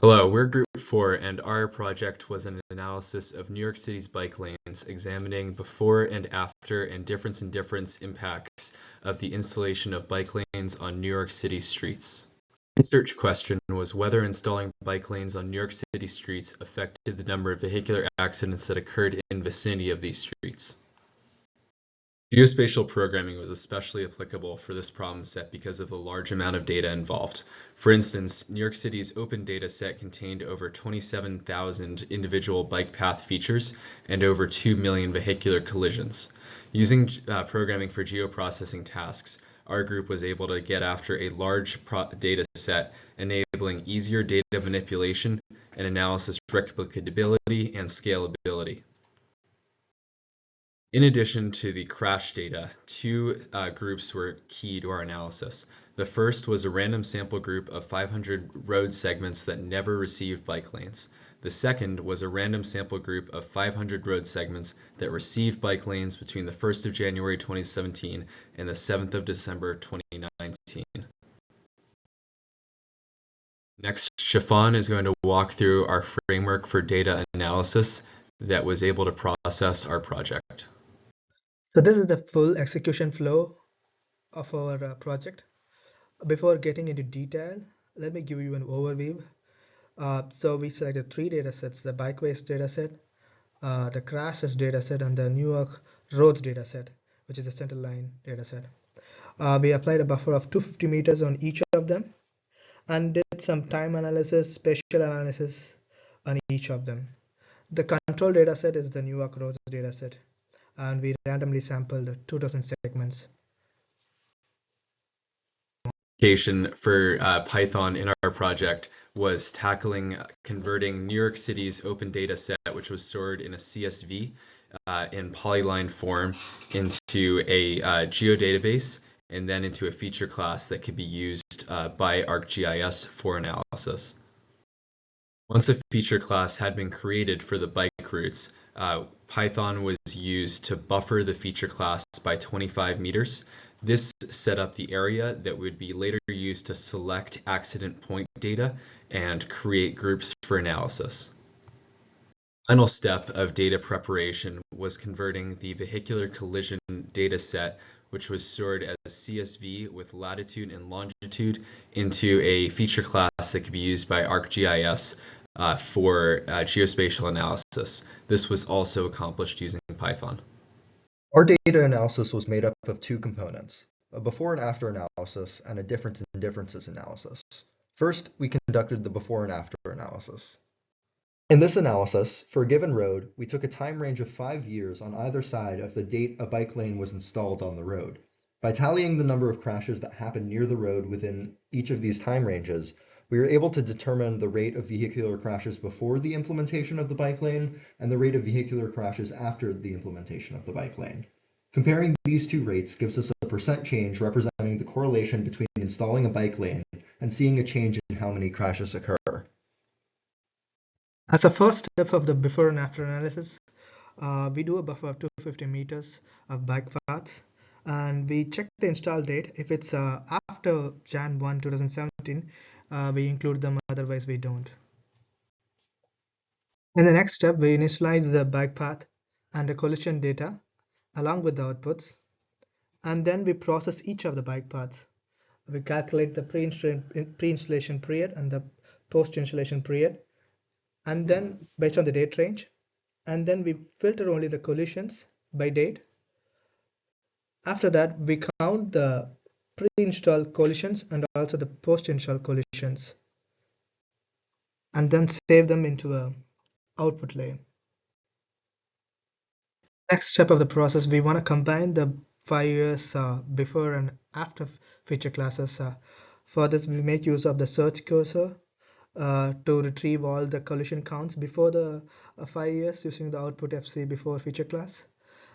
Hello, we're Group 4, and our project was an analysis of New York City's bike lanes, examining before and after and difference impacts of the installation of bike lanes on New York City streets. The research question was whether installing bike lanes on New York City streets affected the number of vehicular accidents that occurred in the vicinity of these streets. Geospatial programming was especially applicable for this problem set because of the large amount of data involved. For instance, New York City's open data set contained over 27,000 individual bike path features and over 2 million vehicular collisions. Using programming for geoprocessing tasks, our group was able to get after a large data set, enabling easier data manipulation and analysis replicability and scalability. In addition to the crash data, two groups were key to our analysis. The first was a random sample group of 500 road segments that never received bike lanes. The second was a random sample group of 500 road segments that received bike lanes between the 1st of January 2017 and the 7th of December 2019. Next, Shafan is going to walk through our framework for data analysis that was able to process our project. So this is the full execution flow of our project. Before getting into detail, let me give you an overview. So we selected three data sets: the bikeways data set, the crashes data set, and the New York roads data set, which is the center line data set. We applied a buffer of 250 meters on each of them and did some time analysis, spatial analysis on each of them. The control data set is the New York roads data set, and we randomly sampled 2,000 segments. For Python in our project was tackling converting New York City's open data set, which was stored in a CSV in polyline form, into a geodatabase and then into a feature class that could be used by ArcGIS for analysis. Once a feature class had been created for the bike routes, Python was used to buffer the feature class by 25 meters. This set up the area that would be later used to select accident point data and create groups for analysis. The final step of data preparation was converting the vehicular collision data set, which was stored as CSV with latitude and longitude, into a feature class that could be used by ArcGIS for geospatial analysis. This was also accomplished using Python. Our data analysis was made up of two components: a before and after analysis and a difference in differences analysis. First, we conducted the before and after analysis. In this analysis, for a given road, we took a time range of 5 years on either side of the date a bike lane was installed on the road. By tallying the number of crashes that happened near the road within each of these time ranges, we were able to determine the rate of vehicular crashes before the implementation of the bike lane and the rate of vehicular crashes after the implementation of the bike lane. Comparing these two rates gives us a percent change representing the correlation between installing a bike lane and seeing a change in how many crashes occur. As a first step of the before and after analysis, we do a buffer of 250 meters of bike paths, and we check the install date. If it's after Jan 1, 2017, we include them, otherwise we don't. In the next step, we initialize the bike path and the collision data along with the outputs, and then we process each of the bike paths. We calculate the pre-installation period and the post-installation period, and then based on the date range, and then we filter only the collisions by date. After that, we count the pre-installed collisions and also the post-install collisions, and then save them into a output layer. Next step of the process, we want to combine the 5 years before and after feature classes. For this, we make use of the search cursor to retrieve all the collision counts before the 5 years using the output FC before feature class.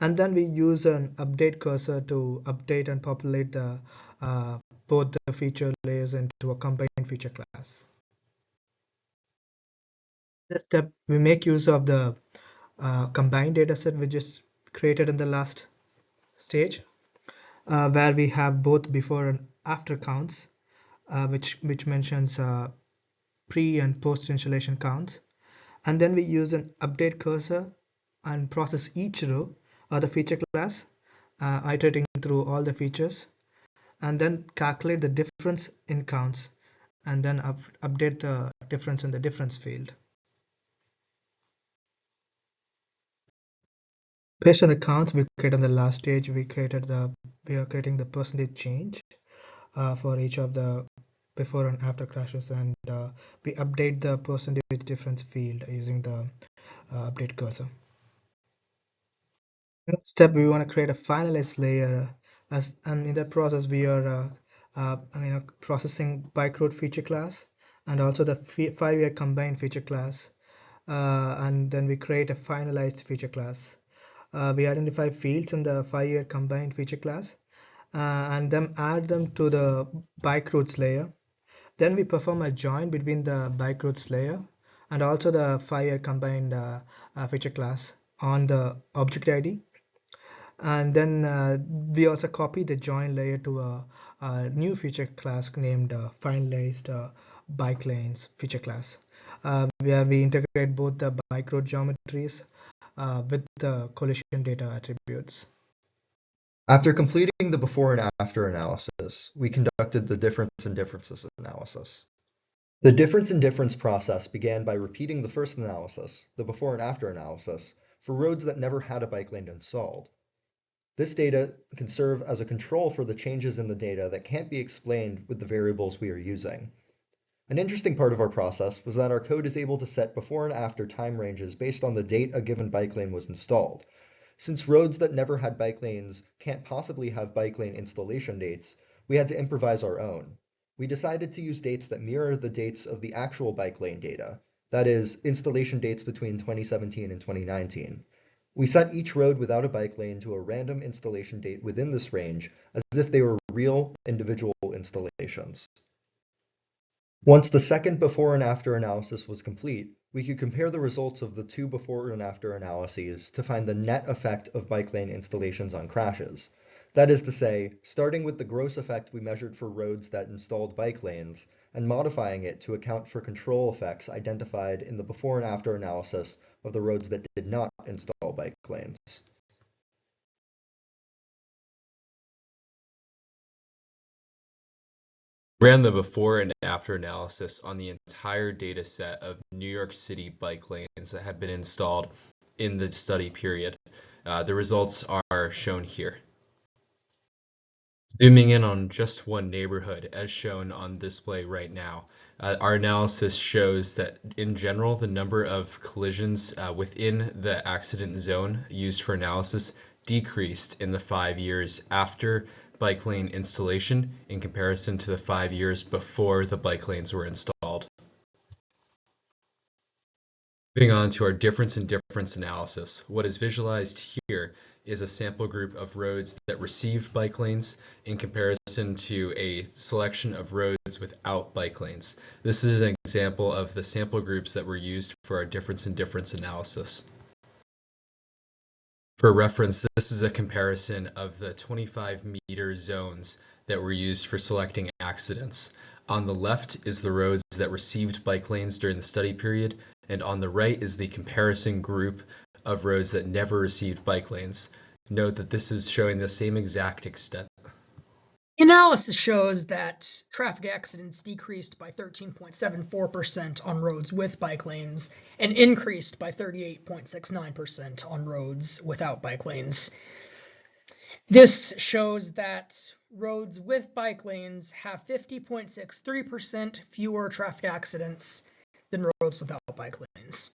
And then we use an update cursor to update and populate the both the feature layers into a combined feature class. This step, we make use of the combined dataset we just created in the last stage, where we have both before and after counts, which mentions pre and post installation counts. And then we use an update cursor and process each row of the feature class, iterating through all the features, and then calculate the difference in counts, and then update the difference in the difference field. Based on the counts we created on the last stage, we are creating the percentage change for each of the before and after crashes, and we update the percentage difference field using the update cursor. Next step, we want to create a finalized layer, and in that process we are processing bike road feature class and also the 5-year combined feature class, and then we create a finalized feature class. We identify fields in the 5-year combined feature class and then add them to the bike roads layer. Then we perform a join between the bike roads layer and also the 5-year combined feature class on the object ID. And then we also copy the join layer to a new feature class named finalized bike lanes feature class, where we integrate both the bike road geometries with the collision data attributes. After completing the before and after analysis, we conducted the difference in differences analysis. The difference in difference process began by repeating the first analysis, the before and after analysis, for roads that never had a bike lane installed. This data can serve as a control for the changes in the data that can't be explained with the variables we are using. An interesting part of our process was that our code is able to set before and after time ranges based on the date a given bike lane was installed. Since roads that never had bike lanes can't possibly have bike lane installation dates, we had to improvise our own. We decided to use dates that mirror the dates of the actual bike lane data, that is, installation dates between 2017 and 2019. We set each road without a bike lane to a random installation date within this range, as if they were real individual installations. Once the second before and after analysis was complete, we could compare the results of the two before and after analyses to find the net effect of bike lane installations on crashes. That is to say, starting with the gross effect we measured for roads that installed bike lanes, and modifying it to account for control effects identified in the before and after analysis of the roads that did not install bike lanes. Ran the before and after analysis on the entire data set of New York City bike lanes that had been installed in the study period. The results are shown here. Zooming in on just one neighborhood, as shown on display right now, our analysis shows that in general, the number of collisions within the accident zone used for analysis decreased in the 5 years after bike lane installation in comparison to the 5 years before the bike lanes were installed. Moving on to our difference in difference analysis, what is visualized here is a sample group of roads that received bike lanes in comparison to a selection of roads without bike lanes. This is an example of the sample groups that were used for our difference in difference analysis. For reference, this is a comparison of the 25-meter zones that were used for selecting accidents. On the left is the roads that received bike lanes during the study period, and on the right is the comparison group of roads that never received bike lanes. Note that this is showing the same exact extent. Analysis shows that traffic accidents decreased by 13.74% on roads with bike lanes and increased by 38.69% on roads without bike lanes. This shows that roads with bike lanes have 50.63% fewer traffic accidents than roads without bike lanes.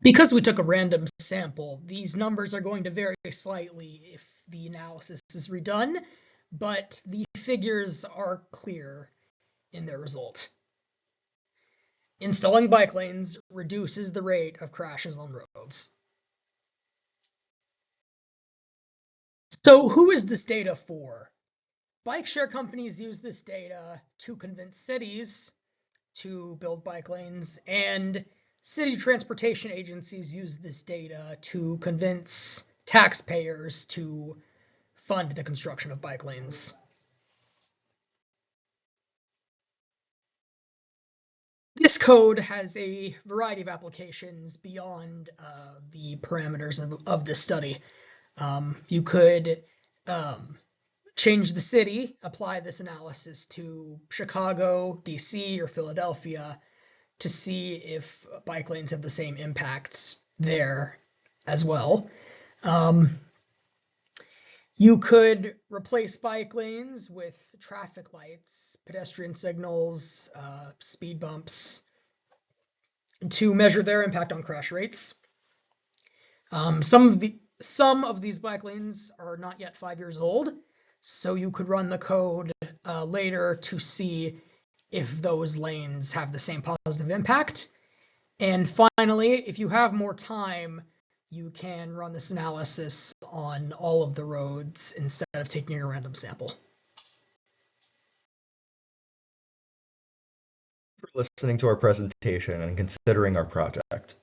Because we took a random sample, these numbers are going to vary slightly if the analysis is redone, but the figures are clear in their result. Installing bike lanes reduces the rate of crashes on roads. So who is this data for? Bike share companies use this data to convince cities to build bike lanes, and city transportation agencies use this data to convince taxpayers to fund the construction of bike lanes. This code has a variety of applications beyond the parameters of this study. You could change the city, apply this analysis to Chicago, DC, or Philadelphia to see if bike lanes have the same impact there as well. You could replace bike lanes with traffic lights, pedestrian signals, speed bumps to measure their impact on crash rates. Some of these bike lanes are not yet 5 years old, so you could run the code later to see if those lanes have the same positive impact. And finally, if you have more time, you can run this analysis on all of the roads instead of taking a random sample. For listening to our presentation and considering our project.